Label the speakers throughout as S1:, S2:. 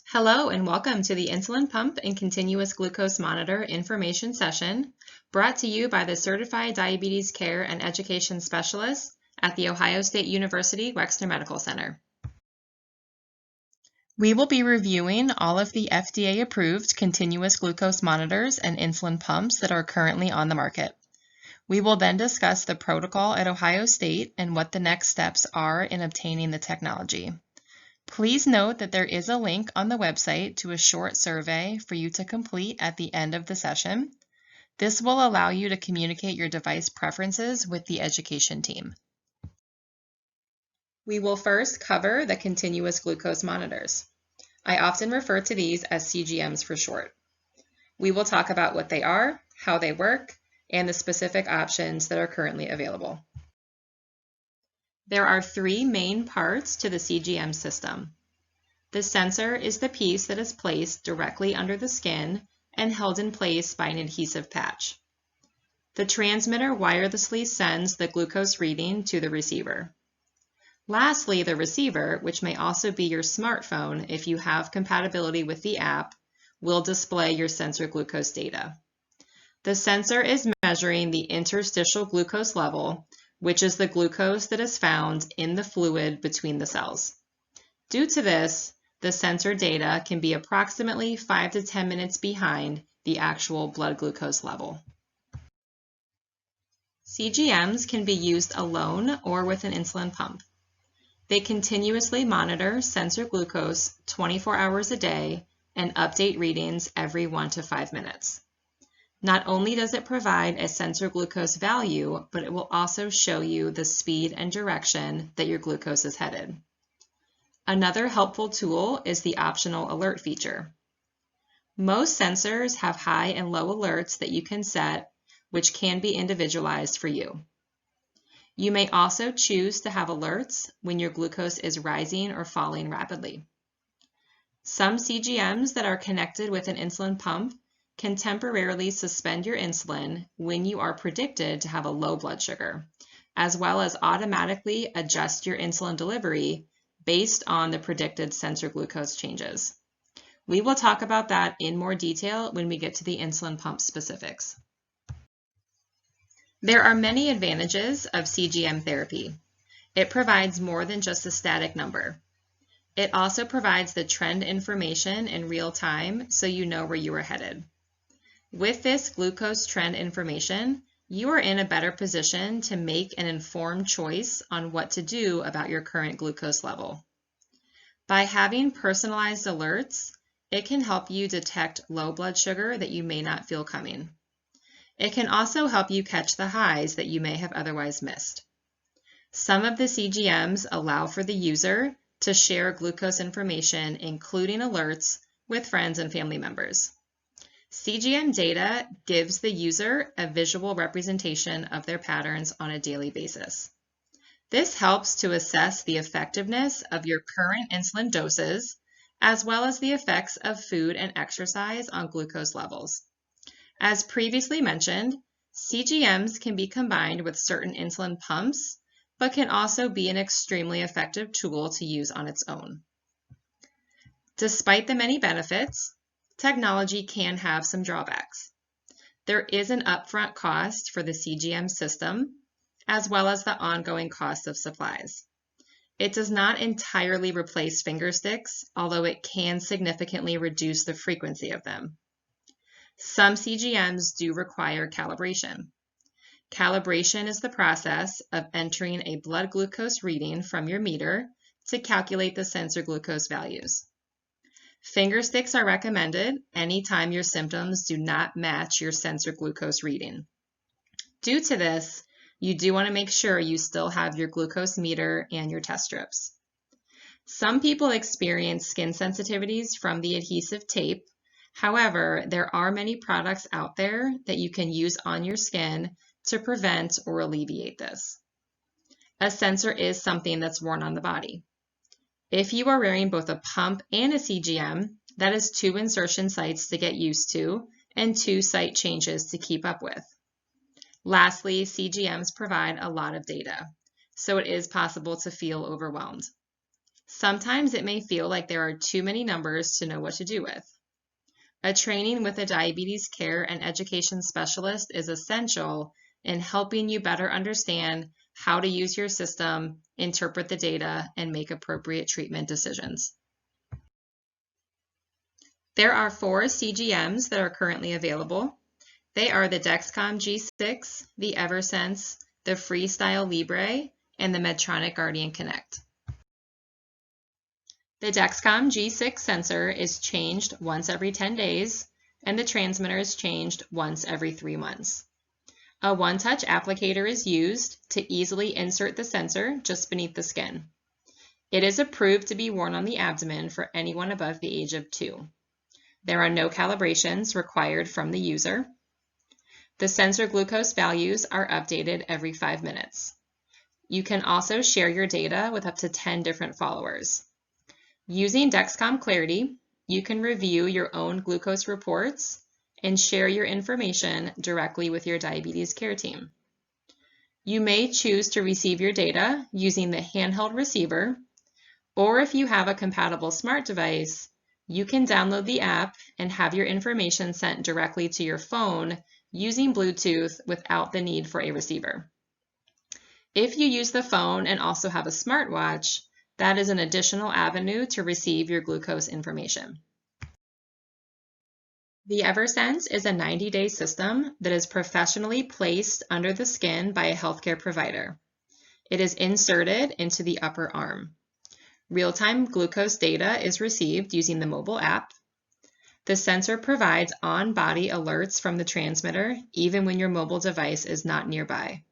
S1: Hello and welcome to the Insulin Pump and Continuous Glucose Monitor information session brought to you by the Certified Diabetes Care and Education Specialists at The Ohio State University Wexner Medical Center. We will be reviewing all of the FDA-approved continuous glucose monitors and insulin pumps that are currently on the market. We will then discuss the protocol at Ohio State and what the next steps are in obtaining the technology. Please note that there is a link on the website to a short survey for you to complete at the end of the session. This will allow you to communicate your device preferences with the education team. We will first cover the continuous glucose monitors. I often refer to these as CGMs for short. We will talk about what they are, how they work, and the specific options that are currently available. There are three main parts to the CGM system. The sensor is the piece that is placed directly under the skin and held in place by an adhesive patch. The transmitter wirelessly sends the glucose reading to the receiver. Lastly, the receiver, which may also be your smartphone if you have compatibility with the app, will display your sensor glucose data. The sensor is measuring the interstitial glucose level, which is the glucose that is found in the fluid between the cells. Due to this, the sensor data can be approximately 5 to 10 minutes behind the actual blood glucose level. CGMs can be used alone or with an insulin pump. They continuously monitor sensor glucose 24 hours a day and update readings every 1 to 5 minutes. Not only does it provide a sensor glucose value, but it will also show you the speed and direction that your glucose is headed. Another helpful tool is the optional alert feature. Most sensors have high and low alerts that you can set, which can be individualized for you. You may also choose to have alerts when your glucose is rising or falling rapidly. Some CGMs that are connected with an insulin pump can temporarily suspend your insulin when you are predicted to have a low blood sugar, as well as automatically adjust your insulin delivery based on the predicted sensor glucose changes. We will talk about that in more detail when we get to the insulin pump specifics. There are many advantages of CGM therapy. It provides more than just a static number. It also provides the trend information in real time so you know where you are headed. With this glucose trend information, you are in a better position to make an informed choice on what to do about your current glucose level. By having personalized alerts, it can help you detect low blood sugar that you may not feel coming. It can also help you catch the highs that you may have otherwise missed. Some of the CGMs allow for the user to share glucose information, including alerts, with friends and family members. CGM data gives the user a visual representation of their patterns on a daily basis. This helps to assess the effectiveness of your current insulin doses, as well as the effects of food and exercise on glucose levels. As previously mentioned, CGMs can be combined with certain insulin pumps, but can also be an extremely effective tool to use on its own. Despite the many benefits, technology can have some drawbacks. There is an upfront cost for the CGM system, as well as the ongoing cost of supplies. It does not entirely replace finger sticks, although it can significantly reduce the frequency of them. Some CGMs do require calibration. Calibration is the process of entering a blood glucose reading from your meter to calculate the sensor glucose values. Finger sticks are recommended anytime your symptoms do not match your sensor glucose reading. Due to this, you do want to make sure you still have your glucose meter and your test strips. Some people experience skin sensitivities from the adhesive tape. However, there are many products out there that you can use on your skin to prevent or alleviate this. A sensor is something that's worn on the body. If you are wearing both a pump and a CGM, that is 2 insertion sites to get used to and 2 site changes to keep up with. Lastly, CGMs provide a lot of data, so it is possible to feel overwhelmed. Sometimes it may feel like there are too many numbers to know what to do with. A training with a diabetes care and education specialist is essential in helping you better understand how to use your system, interpret the data, and make appropriate treatment decisions. There are 4 CGMs that are currently available. They are the Dexcom G6, the Eversense, the Freestyle Libre, and the Medtronic Guardian Connect. The Dexcom G6 sensor is changed once every 10 days, and the transmitter is changed once every 3 months. A one-touch applicator is used to easily insert the sensor just beneath the skin. It is approved to be worn on the abdomen for anyone above the age of 2. There are no calibrations required from the user. The sensor glucose values are updated every 5 minutes. You can also share your data with up to 10 different followers. Using Dexcom Clarity, you can review your own glucose reports and share your information directly with your diabetes care team. You may choose to receive your data using the handheld receiver, or if you have a compatible smart device, you can download the app and have your information sent directly to your phone using Bluetooth without the need for a receiver. If you use the phone and also have a smartwatch, that is an additional avenue to receive your glucose information. The Eversense is a 90-day system that is professionally placed under the skin by a healthcare provider. It is inserted into the upper arm. Real-time glucose data is received using the mobile app. The sensor provides on-body alerts from the transmitter even when your mobile device is not nearby.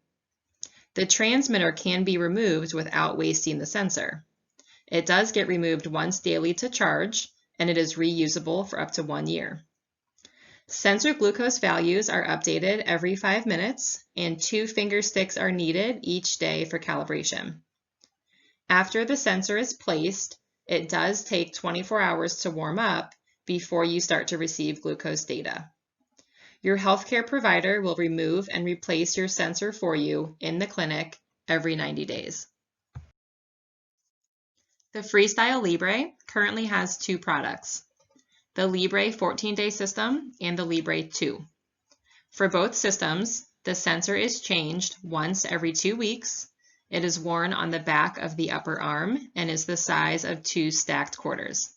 S1: The transmitter can be removed without wasting the sensor. It does get removed once daily to charge, and it is reusable for up to 1 year. Sensor glucose values are updated every 5 minutes, and 2 finger sticks are needed each day for calibration. After the sensor is placed, it does take 24 hours to warm up before you start to receive glucose data. Your healthcare provider will remove and replace your sensor for you in the clinic every 90 days. The Freestyle Libre currently has 2 products, the Libre 14-day system and the Libre 2. For both systems, the sensor is changed once every 2 weeks. It is worn on the back of the upper arm and is the size of 2 stacked quarters.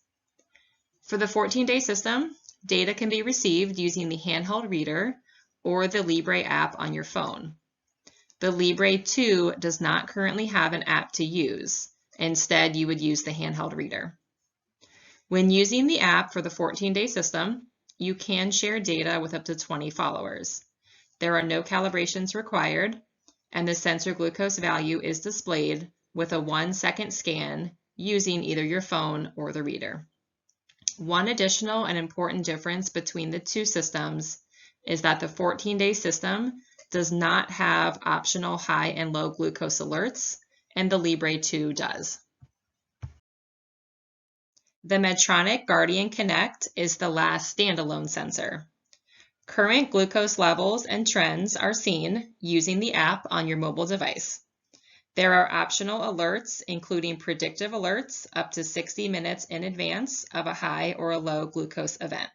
S1: For the 14-day system, data can be received using the handheld reader or the Libre app on your phone. The Libre 2 does not currently have an app to use. Instead, you would use the handheld reader. When using the app for the 14-day system, you can share data with up to 20 followers. There are no calibrations required, and the sensor glucose value is displayed with a 1-second scan using either your phone or the reader. One additional and important difference between the 2 systems is that the 14-day system does not have optional high and low glucose alerts, and the Libre 2 does. The Medtronic Guardian Connect is the last standalone sensor. Current glucose levels and trends are seen using the app on your mobile device. There are optional alerts, including predictive alerts up to 60 minutes in advance of a high or a low glucose event.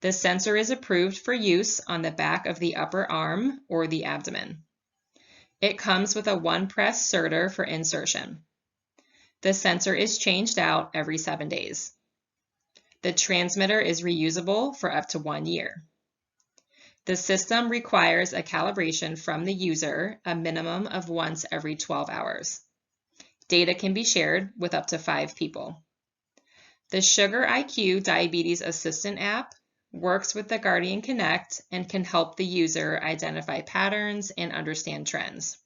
S1: The sensor is approved for use on the back of the upper arm or the abdomen. It comes with a 1-press inserter for insertion. The sensor is changed out every 7 days. The transmitter is reusable for up to 1 year. The system requires a calibration from the user a minimum of once every 12 hours. Data can be shared with up to 5 people. The Sugar IQ Diabetes Assistant app works with the Guardian Connect and can help the user identify patterns and understand trends.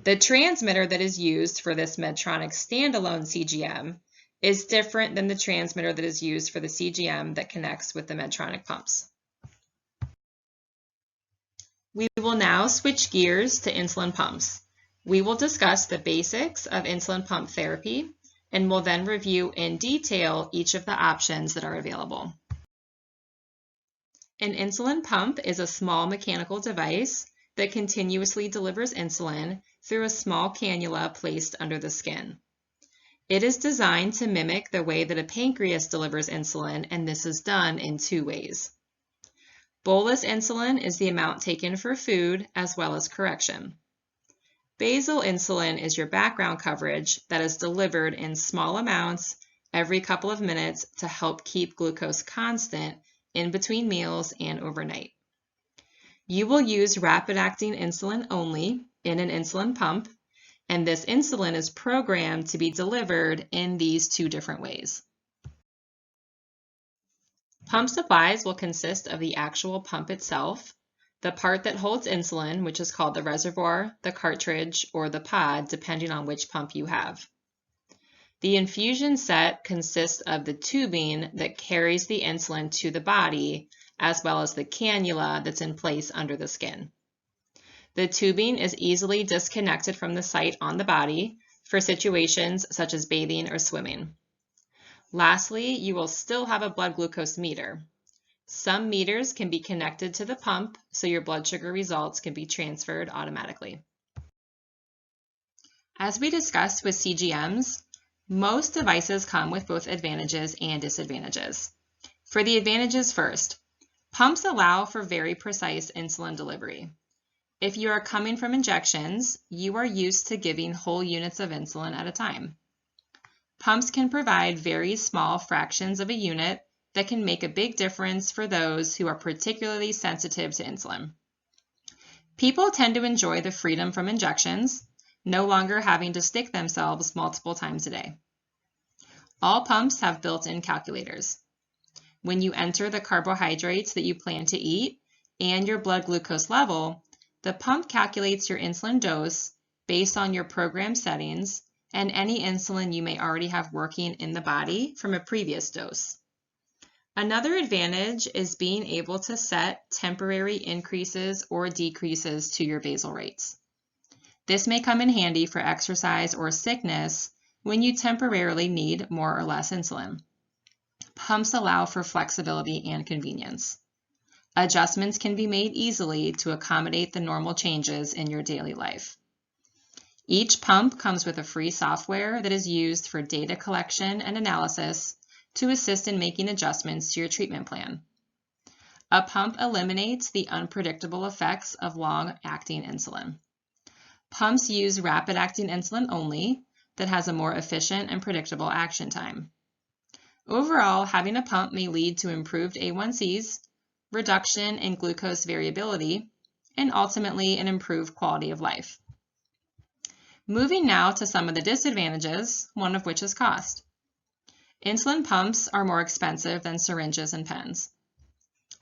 S1: The transmitter that is used for this Medtronic standalone CGM is different than the transmitter that is used for the CGM that connects with the Medtronic pumps. We will now switch gears to insulin pumps. We will discuss the basics of insulin pump therapy and will then review in detail each of the options that are available. An insulin pump is a small mechanical device that continuously delivers insulin through a small cannula placed under the skin. It is designed to mimic the way that a pancreas delivers insulin, and this is done in two ways. Bolus insulin is the amount taken for food as well as correction. Basal insulin is your background coverage that is delivered in small amounts every couple of minutes to help keep glucose constant in between meals and overnight. You will use rapid-acting insulin only in an insulin pump, and this insulin is programmed to be delivered in these two different ways. Pump supplies will consist of the actual pump itself, the part that holds insulin, which is called the reservoir, the cartridge, or the pod, depending on which pump you have. The infusion set consists of the tubing that carries the insulin to the body, as well as the cannula that's in place under the skin. The tubing is easily disconnected from the site on the body for situations such as bathing or swimming. Lastly, you will still have a blood glucose meter. Some meters can be connected to the pump so your blood sugar results can be transferred automatically. As we discussed with CGMs, most devices come with both advantages and disadvantages. For the advantages first, pumps allow for very precise insulin delivery. If you are coming from injections, you are used to giving whole units of insulin at a time. Pumps can provide very small fractions of a unit that can make a big difference for those who are particularly sensitive to insulin. People tend to enjoy the freedom from injections, no longer having to stick themselves multiple times a day. All pumps have built-in calculators. When you enter the carbohydrates that you plan to eat and your blood glucose level, the pump calculates your insulin dose based on your program settings and any insulin you may already have working in the body from a previous dose. Another advantage is being able to set temporary increases or decreases to your basal rates. This may come in handy for exercise or sickness when you temporarily need more or less insulin. Pumps allow for flexibility and convenience. Adjustments can be made easily to accommodate the normal changes in your daily life. Each pump comes with a free software that is used for data collection and analysis to assist in making adjustments to your treatment plan. A pump eliminates the unpredictable effects of long-acting insulin. Pumps use rapid-acting insulin only that has a more efficient and predictable action time. Overall, having a pump may lead to improved A1Cs, reduction in glucose variability, and ultimately an improved quality of life. Moving now to some of the disadvantages, one of which is cost. Insulin pumps are more expensive than syringes and pens.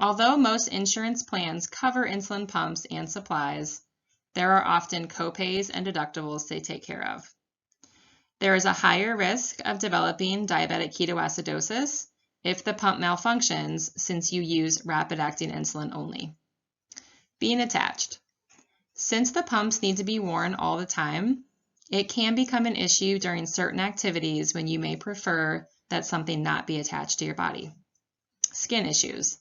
S1: Although most insurance plans cover insulin pumps and supplies, there are often copays and deductibles they take care of. There is a higher risk of developing diabetic ketoacidosis if the pump malfunctions since you use rapid-acting insulin only. Being attached. Since the pumps need to be worn all the time, it can become an issue during certain activities when you may prefer that something not be attached to your body. Skin issues.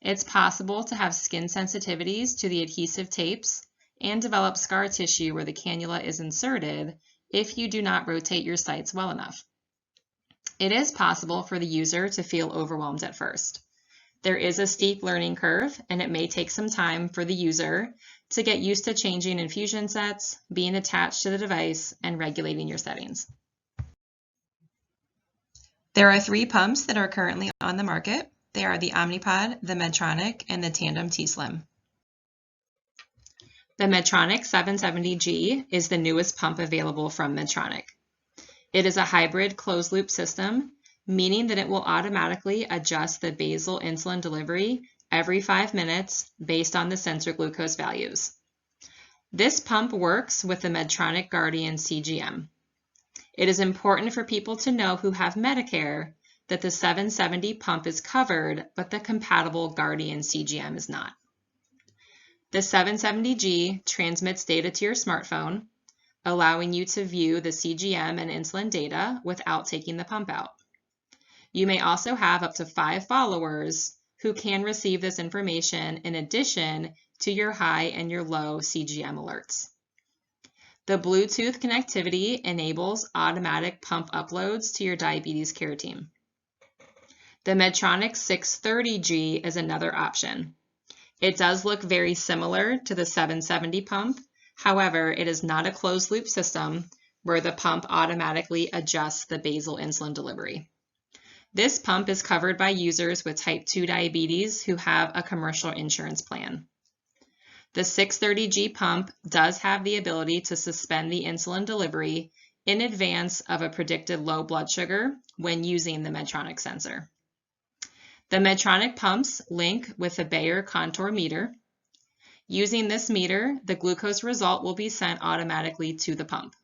S1: It's possible to have skin sensitivities to the adhesive tapes and develop scar tissue where the cannula is inserted if you do not rotate your sites well enough. It is possible for the user to feel overwhelmed at first. There is a steep learning curve, and it may take some time for the user to get used to changing infusion sets, being attached to the device, and regulating your settings. There are 3 pumps that are currently on the market. They are the Omnipod, the Medtronic, and the Tandem T-Slim. The Medtronic 770G is the newest pump available from Medtronic. It is a hybrid closed-loop system, meaning that it will automatically adjust the basal insulin delivery every 5 minutes based on the sensor glucose values. This pump works with the Medtronic Guardian CGM. It is important for people to know who have Medicare that the 770 pump is covered, but the compatible Guardian CGM is not. The 770G transmits data to your smartphone, allowing you to view the CGM and insulin data without taking the pump out. You may also have up to 5 followers who can receive this information in addition to your high and your low CGM alerts. The Bluetooth connectivity enables automatic pump uploads to your diabetes care team. The Medtronic 630G is another option. It does look very similar to the 770 pump. However, it is not a closed-loop system where the pump automatically adjusts the basal insulin delivery. This pump is covered by users with type 2 diabetes who have a commercial insurance plan. The 630G pump does have the ability to suspend the insulin delivery in advance of a predicted low blood sugar when using the Medtronic sensor. The Medtronic pumps link with a Bayer contour meter. Using this meter, the glucose result will be sent automatically to the pump.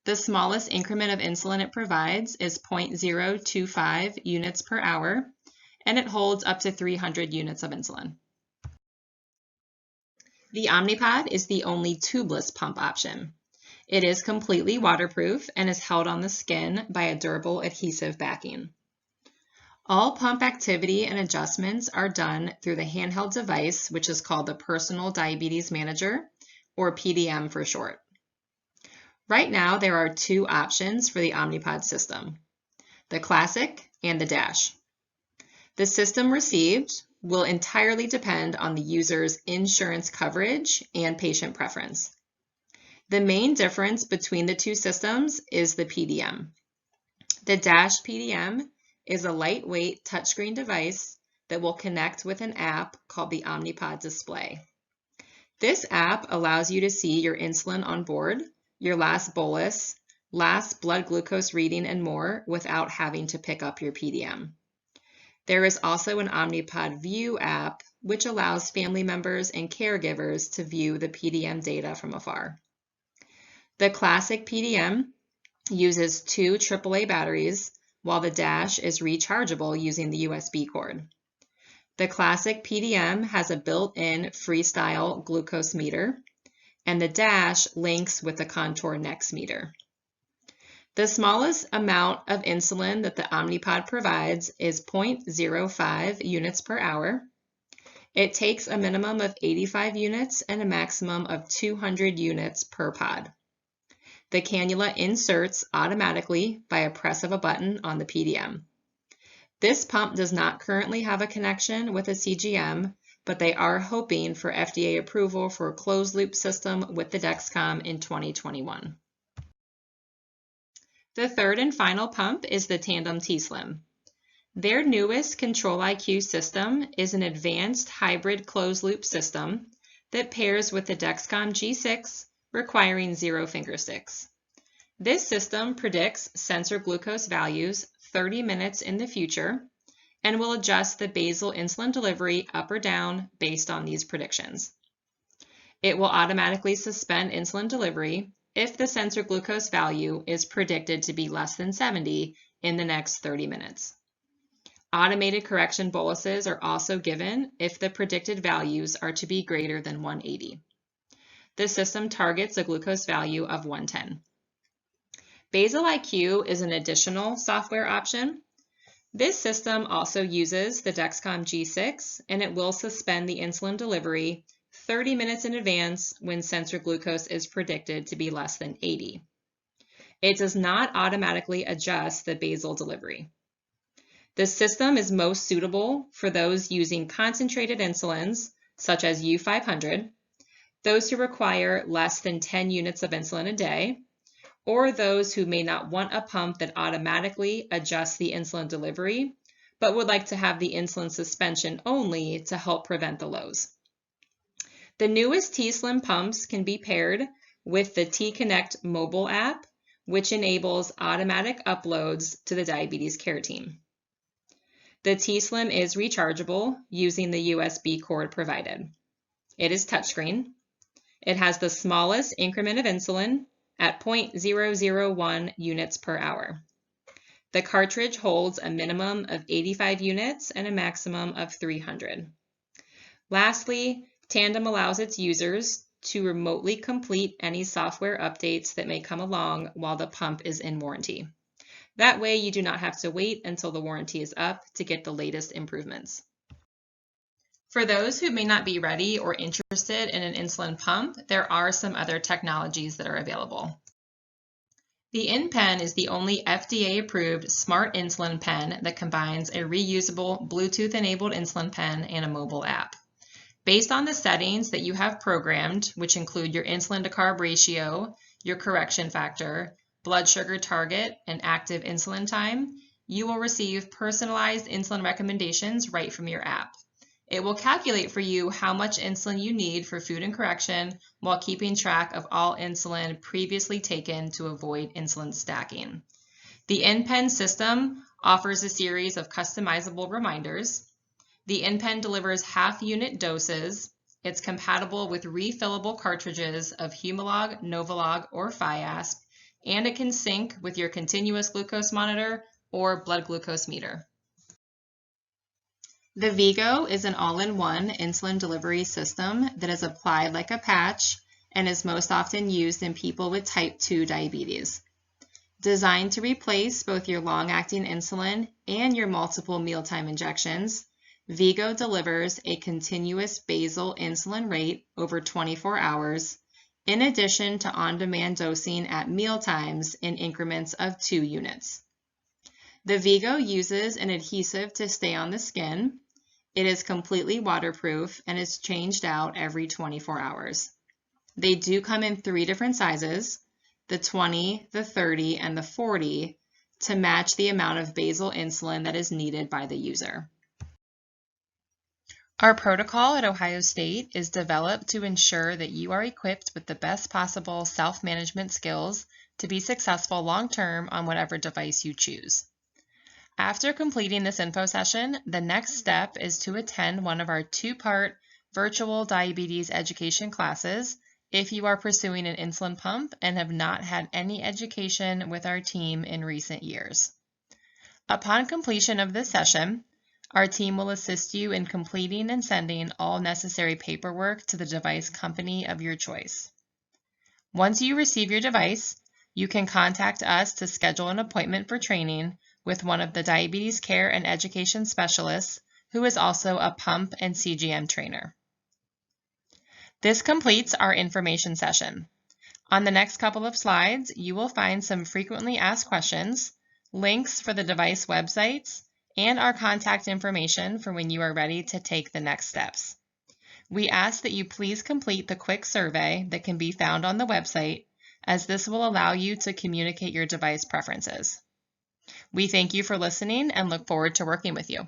S1: The smallest increment of insulin it provides is 0.025 units per hour, and it holds up to 300 units of insulin. The Omnipod is the only tubeless pump option. It is completely waterproof and is held on the skin by a durable adhesive backing. All pump activity and adjustments are done through the handheld device, which is called the Personal Diabetes Manager, or PDM for short. Right now, there are two options for the Omnipod system, the Classic and the Dash. The system received will entirely depend on the user's insurance coverage and patient preference. The main difference between the two systems is the PDM. The Dash PDM is a lightweight touchscreen device that will connect with an app called the Omnipod Display. This app allows you to see your insulin on board, your last bolus, last blood glucose reading, and more without having to pick up your PDM. There is also an Omnipod View app, which allows family members and caregivers to view the PDM data from afar. The Classic PDM uses two AAA batteries, while the Dash is rechargeable using the USB cord. The Classic PDM has a built-in freestyle glucose meter, and the Dash links with the Contour Next meter. The smallest amount of insulin that the Omnipod provides is 0.05 units per hour. It takes a minimum of 85 units and a maximum of 200 units per pod. The cannula inserts automatically by a press of a button on the PDM. This pump does not currently have a connection with a CGM, but they are hoping for FDA approval for a closed-loop system with the Dexcom in 2021. The third and final pump is the Tandem t:slim. Their newest Control-IQ system is an advanced hybrid closed-loop system that pairs with the Dexcom G6, requiring 0 finger sticks. This system predicts sensor glucose values 30 minutes in the future and will adjust the basal insulin delivery up or down based on these predictions. It will automatically suspend insulin delivery if the sensor glucose value is predicted to be less than 70 in the next 30 minutes. Automated correction boluses are also given if the predicted values are to be greater than 180. The system targets a glucose value of 110. Basal-IQ is an additional software option. This system also uses the Dexcom G6, and it will suspend the insulin delivery 30 minutes in advance when sensor glucose is predicted to be less than 80. It does not automatically adjust the basal delivery. The system is most suitable for those using concentrated insulins, such as U500, those who require less than 10 units of insulin a day, or those who may not want a pump that automatically adjusts the insulin delivery, but would like to have the insulin suspension only to help prevent the lows. The newest t:slim pumps can be paired with the t:connect mobile app, which enables automatic uploads to the diabetes care team. The t:slim is rechargeable using the USB cord provided. It is touchscreen. It has the smallest increment of insulin at 0.001 units per hour. The cartridge holds a minimum of 85 units and a maximum of 300. Lastly, Tandem allows its users to remotely complete any software updates that may come along while the pump is in warranty. That way, you do not have to wait until the warranty is up to get the latest improvements. For those who may not be ready or interested in an insulin pump, there are some other technologies that are available. The InPen is the only FDA-approved smart insulin pen that combines a reusable Bluetooth-enabled insulin pen and a mobile app. Based on the settings that you have programmed, which include your insulin to carb ratio, your correction factor, blood sugar target, and active insulin time, you will receive personalized insulin recommendations right from your app. It will calculate for you how much insulin you need for food and correction while keeping track of all insulin previously taken to avoid insulin stacking. The InPen system offers a series of customizable reminders. The InPen delivers half-unit doses. It's compatible with refillable cartridges of Humalog, Novolog, or Fiasp, and it can sync with your continuous glucose monitor or blood glucose meter. The Vigo is an all-in-one insulin delivery system that is applied like a patch and is most often used in people with type 2 diabetes. Designed to replace both your long-acting insulin and your multiple mealtime injections, Vigo delivers a continuous basal insulin rate over 24 hours, in addition to on-demand dosing at mealtimes in increments of 2 units. The Vigo uses an adhesive to stay on the skin. It is completely waterproof and is changed out every 24 hours. They do come in 3 different sizes, the 20, the 30, and the 40, to match the amount of basal insulin that is needed by the user. Our protocol at Ohio State is developed to ensure that you are equipped with the best possible self-management skills to be successful long-term on whatever device you choose. After completing this info session, the next step is to attend one of our 2-part virtual diabetes education classes if you are pursuing an insulin pump and have not had any education with our team in recent years. Upon completion of this session, our team will assist you in completing and sending all necessary paperwork to the device company of your choice. Once you receive your device, you can contact us to schedule an appointment for training with one of the diabetes care and education specialists who is also a pump and CGM trainer. This completes our information session. On the next couple of slides, you will find some frequently asked questions, links for the device websites, and our contact information for when you are ready to take the next steps. We ask that you please complete the quick survey that can be found on the website, as this will allow you to communicate your device preferences. We thank you for listening and look forward to working with you.